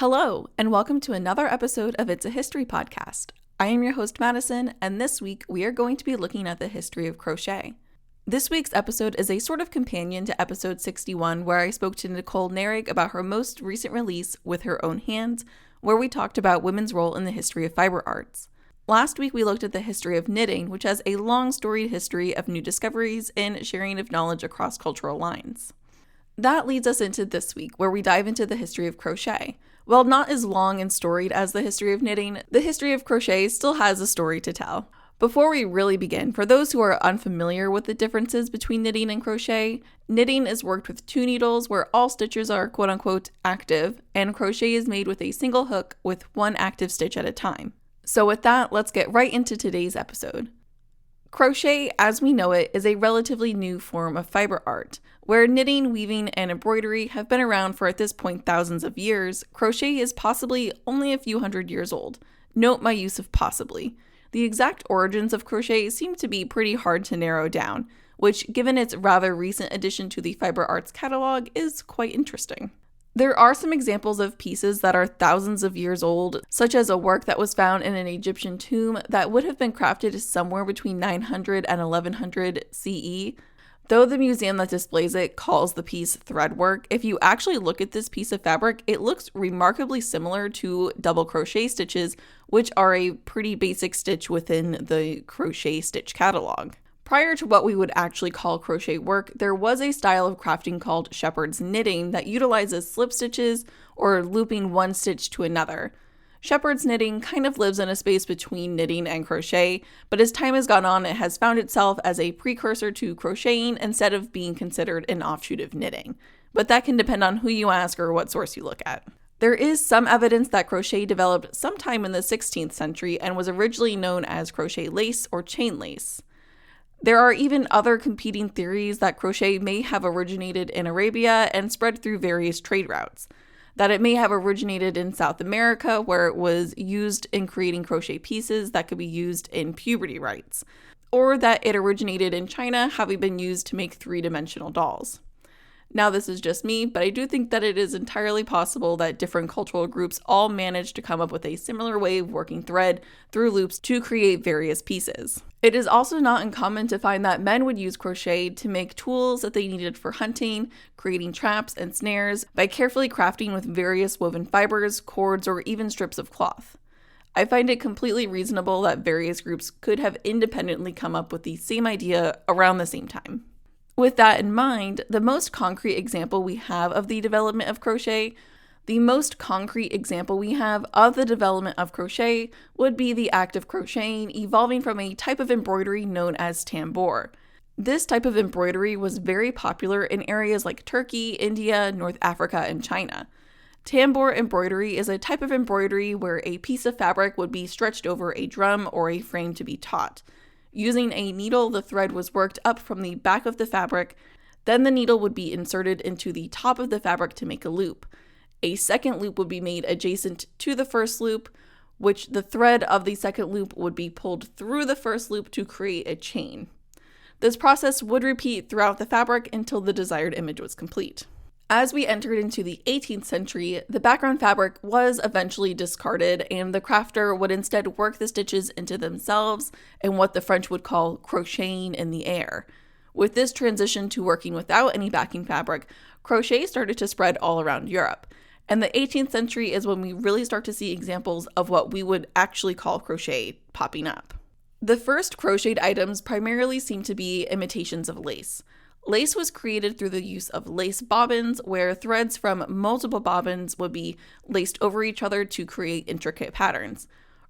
Hello, and welcome to another episode of It's a History podcast. I am your host, Madison, and this week we are going to be looking at the history of crochet. This week's episode is a sort of companion to episode 61, where I spoke to Nicole Narig about her most recent release, With Her Own Hands, where we talked about women's role in the history of fiber arts. Last week we looked at the history of knitting, which has a long storied history of new discoveries and sharing of knowledge across cultural lines. That leads us into this week, where we dive into the history of crochet. While not as long and storied as the history of knitting, the history of crochet still has a story to tell. Before we really begin, for those who are unfamiliar with the differences between knitting and crochet, knitting is worked with two needles where all stitches are quote-unquote active, and crochet is made with a single hook with one active stitch at a time. So with that, let's get right into today's episode. Crochet, as we know it, is a relatively new form of fiber art. Where knitting, weaving, and embroidery have been around for at this point thousands of years, crochet is possibly only a few hundred years old. Note my use of possibly. The exact origins of crochet seem to be pretty hard to narrow down, which, given its rather recent addition to the fiber arts catalog, is quite interesting. There are some examples of pieces that are thousands of years old, such as a work that was found in an Egyptian tomb that would have been crafted somewhere between 900 and 1100 CE. Though the museum that displays it calls the piece threadwork, if you actually look at this piece of fabric, it looks remarkably similar to double crochet stitches, which are a pretty basic stitch within the crochet stitch catalog. Prior to what we would actually call crochet work, there was a style of crafting called shepherd's knitting that utilizes slip stitches or looping one stitch to another. Shepherd's knitting kind of lives in a space between knitting and crochet, but as time has gone on, it has found itself as a precursor to crocheting instead of being considered an offshoot of knitting. But that can depend on who you ask or what source you look at. There is some evidence that crochet developed sometime in the 16th century and was originally known as crochet lace or chain lace. There are even other competing theories that crochet may have originated in Arabia and spread through various trade routes. That it may have originated in South America, where it was used in creating crochet pieces that could be used in puberty rites. Or that it originated in China, having been used to make three-dimensional dolls. Now, this is just me, but I do think that it is entirely possible that different cultural groups all managed to come up with a similar way of working thread through loops to create various pieces. It is also not uncommon to find that men would use crochet to make tools that they needed for hunting, creating traps and snares, by carefully crafting with various woven fibers, cords, or even strips of cloth. I find it completely reasonable that various groups could have independently come up with the same idea around the same time. With that in mind, the most concrete example we have of the development of crochet would be the act of crocheting evolving from a type of embroidery known as tambour. This type of embroidery was very popular in areas like Turkey, India, North Africa, and China. Tambour embroidery is a type of embroidery where a piece of fabric would be stretched over a drum or a frame to be taut. Using a needle, the thread was worked up from the back of the fabric, then the needle would be inserted into the top of the fabric to make a loop. A second loop would be made adjacent to the first loop, which the thread of the second loop would be pulled through the first loop to create a chain. This process would repeat throughout the fabric until the desired image was complete. As we entered into the 18th century, the background fabric was eventually discarded, and the crafter would instead work the stitches into themselves in what the French would call crocheting in the air. With this transition to working without any backing fabric, crochet started to spread all around Europe. And the 18th century is when we really start to see examples of what we would actually call crochet popping up. The first crocheted items primarily seem to be imitations of lace. Lace was created through the use of lace bobbins, where threads from multiple bobbins would be laced over each other to create intricate patterns.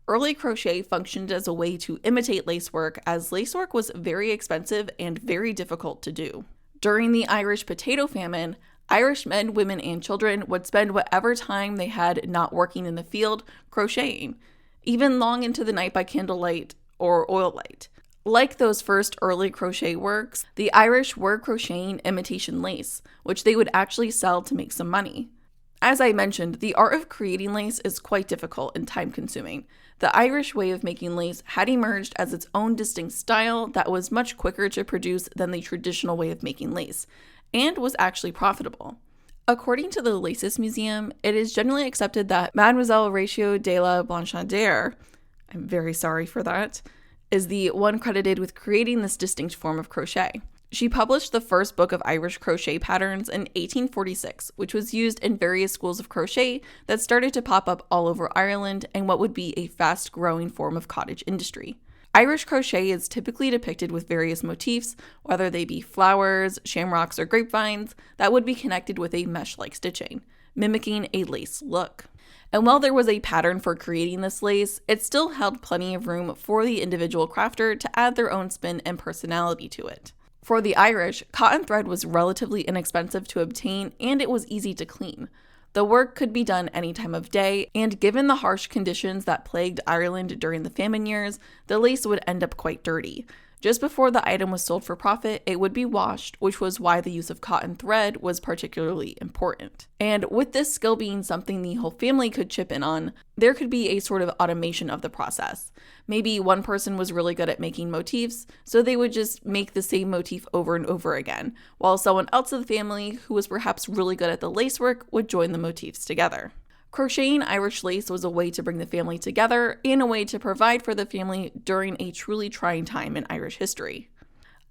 Early crochet functioned as a way to imitate lacework, as lacework was very expensive and very difficult to do. During the Irish potato famine, Irish men, women, and children would spend whatever time they had not working in the field crocheting, even long into the night by candlelight or oil light. Like those first early crochet works, the Irish were crocheting imitation lace, which they would actually sell to make some money. As I mentioned, the art of creating lace is quite difficult and time-consuming. The Irish way of making lace had emerged as its own distinct style that was much quicker to produce than the traditional way of making lace, and was actually profitable. According to the Lacis Museum, it is generally accepted that Mademoiselle Horatio de la Blanchardière, I'm very sorry for that, is the one credited with creating this distinct form of crochet. She published the first book of Irish crochet patterns in 1846, which was used in various schools of crochet that started to pop up all over Ireland and what would be a fast-growing form of cottage industry. Irish crochet is typically depicted with various motifs, whether they be flowers, shamrocks, or grapevines, that would be connected with a mesh-like stitching, mimicking a lace look. And while there was a pattern for creating this lace, it still held plenty of room for the individual crafter to add their own spin and personality to it. For the Irish, cotton thread was relatively inexpensive to obtain and it was easy to clean. The work could be done any time of day, and given the harsh conditions that plagued Ireland during the famine years, the lace would end up quite dirty. Just before the item was sold for profit, it would be washed, which was why the use of cotton thread was particularly important. And with this skill being something the whole family could chip in on, there could be a sort of automation of the process. Maybe one person was really good at making motifs, so they would just make the same motif over and over again, while someone else of the family, who was perhaps really good at the lacework, would join the motifs together. Crocheting Irish lace was a way to bring the family together and a way to provide for the family during a truly trying time in Irish history.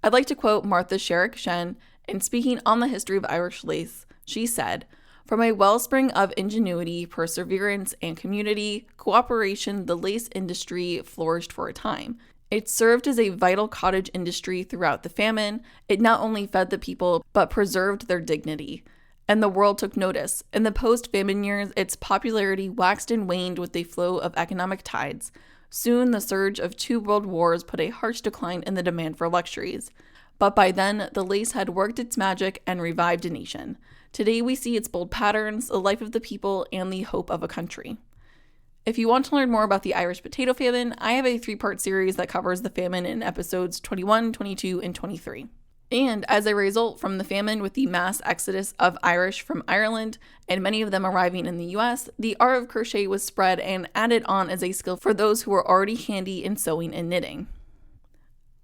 I'd like to quote Martha Sherrick Shen in speaking on the history of Irish lace. She said, "From a wellspring of ingenuity, perseverance, and community cooperation, the lace industry flourished for a time. It served as a vital cottage industry throughout the famine. It not only fed the people, but preserved their dignity. And the world took notice. In the post-famine years, its popularity waxed and waned with the flow of economic tides. Soon, the surge of 2 world wars put a harsh decline in the demand for luxuries. But by then, the lace had worked its magic and revived a nation. Today, we see its bold patterns, the life of the people, and the hope of a country." If you want to learn more about the Irish potato famine, I have a 3-part series that covers the famine in episodes 21, 22, and 23. And as a result from the famine, with the mass exodus of Irish from Ireland and many of them arriving in the US, the art of crochet was spread and added on as a skill for those who were already handy in sewing and knitting.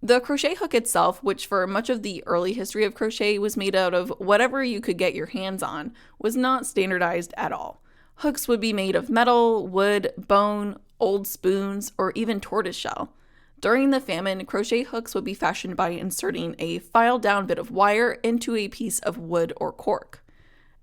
The crochet hook itself, which for much of the early history of crochet was made out of whatever you could get your hands on, was not standardized at all. Hooks would be made of metal, wood, bone, old spoons, or even tortoiseshell. During the famine, crochet hooks would be fashioned by inserting a filed-down bit of wire into a piece of wood or cork.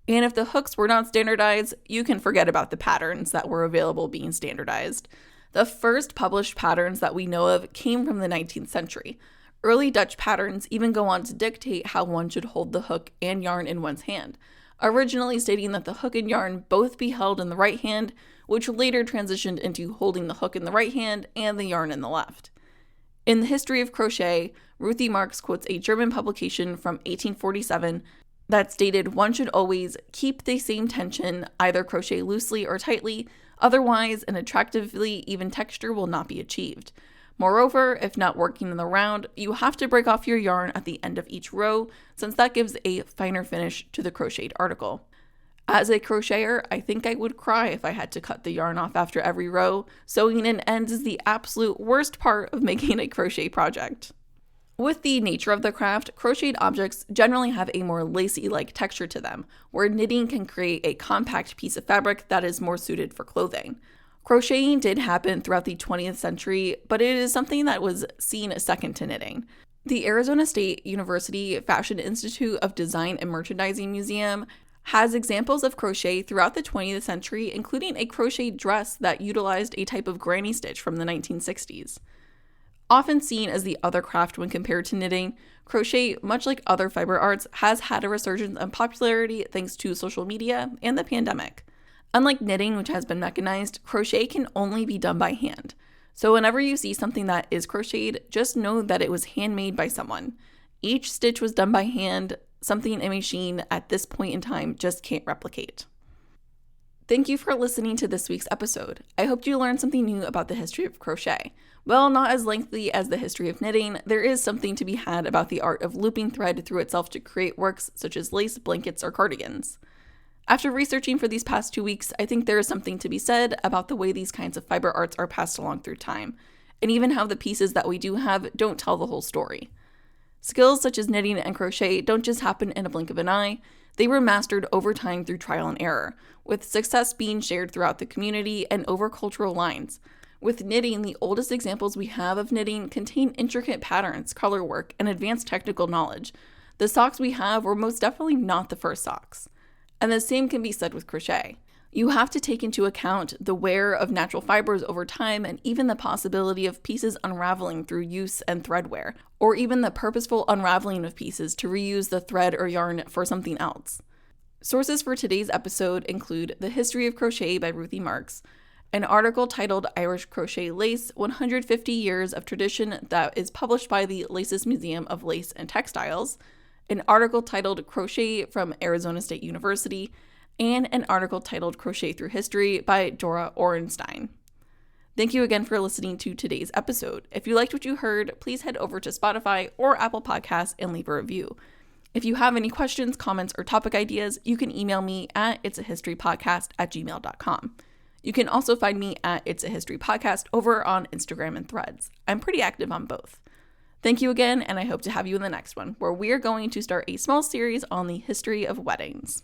And if the hooks were not standardized, you can forget about the patterns that were available being standardized. The first published patterns that we know of came from the 19th century. Early Dutch patterns even go on to dictate how one should hold the hook and yarn in one's hand, originally stating that the hook and yarn both be held in the right hand, which later transitioned into holding the hook in the right hand and the yarn in the left. In the history of crochet, Ruthie Marks quotes a German publication from 1847 that stated one should always keep the same tension, either crochet loosely or tightly, otherwise an attractively even texture will not be achieved. Moreover, if not working in the round, you have to break off your yarn at the end of each row, since that gives a finer finish to the crocheted article. As a crocheter, I think I would cry if I had to cut the yarn off after every row. Sewing in ends is the absolute worst part of making a crochet project. With the nature of the craft, crocheted objects generally have a more lacy-like texture to them, where knitting can create a compact piece of fabric that is more suited for clothing. Crocheting did happen throughout the 20th century, but it is something that was seen second to knitting. The Arizona State University Fashion Institute of Design and Merchandising Museum has examples of crochet throughout the 20th century, including a crocheted dress that utilized a type of granny stitch from the 1960s. Often seen as the other craft when compared to knitting, crochet, much like other fiber arts, has had a resurgence in popularity thanks to social media and the pandemic. Unlike knitting, which has been mechanized, crochet can only be done by hand. So whenever you see something that is crocheted, just know that it was handmade by someone. Each stitch was done by hand, something a machine at this point in time just can't replicate. Thank you for listening to this week's episode. I hope you learned something new about the history of crochet. While not as lengthy as the history of knitting, there is something to be had about the art of looping thread through itself to create works such as lace, blankets, or cardigans. After researching for these past 2 weeks, I think there is something to be said about the way these kinds of fiber arts are passed along through time, and even how the pieces that we do have don't tell the whole story. Skills such as knitting and crochet don't just happen in a blink of an eye. They were mastered over time through trial and error, with success being shared throughout the community and over cultural lines. With knitting, the oldest examples we have of knitting contain intricate patterns, color work, and advanced technical knowledge. The socks we have were most definitely not the first socks. And the same can be said with crochet. You have to take into account the wear of natural fibers over time and even the possibility of pieces unraveling through use and thread wear, or even the purposeful unraveling of pieces to reuse the thread or yarn for something else. Sources for today's episode include The History of Crochet by Ruthie Marks, an article titled Irish Crochet Lace, 150 Years of Tradition that is published by the Lacis Museum of Lace and Textiles, an article titled Crochet from Arizona State University, and an article titled Crochet Through History by Dora Ohrenstein. Thank you again for listening to today's episode. If you liked what you heard, please head over to Spotify or Apple Podcasts and leave a review. If you have any questions, comments, or topic ideas, you can email me at itsahistorypodcast@gmail.com. You can also find me at It's a History Podcast over on Instagram and Threads. I'm pretty active on both. Thank you again, and I hope to have you in the next one, where we are going to start a small series on the history of weddings.